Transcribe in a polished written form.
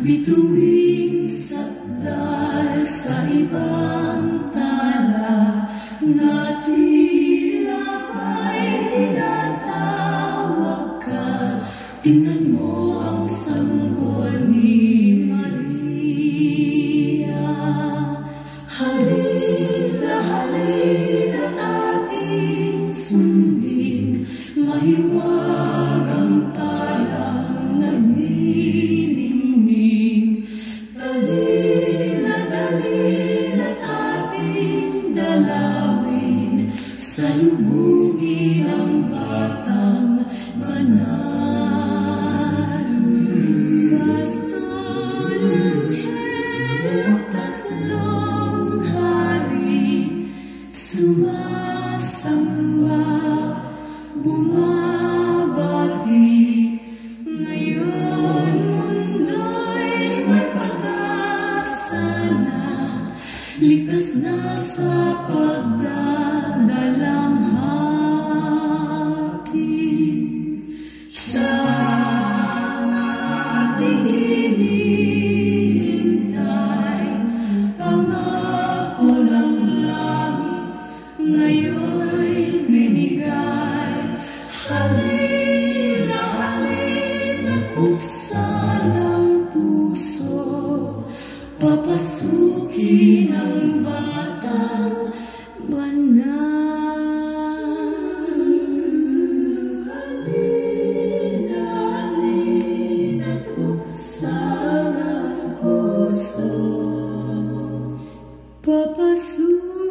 Bituing sakdal sa ibang tala na tila ba'y tinatawag ka. Tingnan mo ang sanggol ni Maria. Halina, halina nating sundin, mahiwag ang talang nagniningning. Dalina't ating dalawin, salubungin ang batang banal. Pastor Anghel, tatlong hari, sumasamba, bumabati. Ngayon mundo'y may pag-asa na, ligtas na sa pagdadalamhati. Siya ang ating hinihintay, pangako ng langit ngayon'y binigay. Halina, halina't buksan ang puso, papasukin ang batang banal. Halina, halina't buksan ang puso, papasukin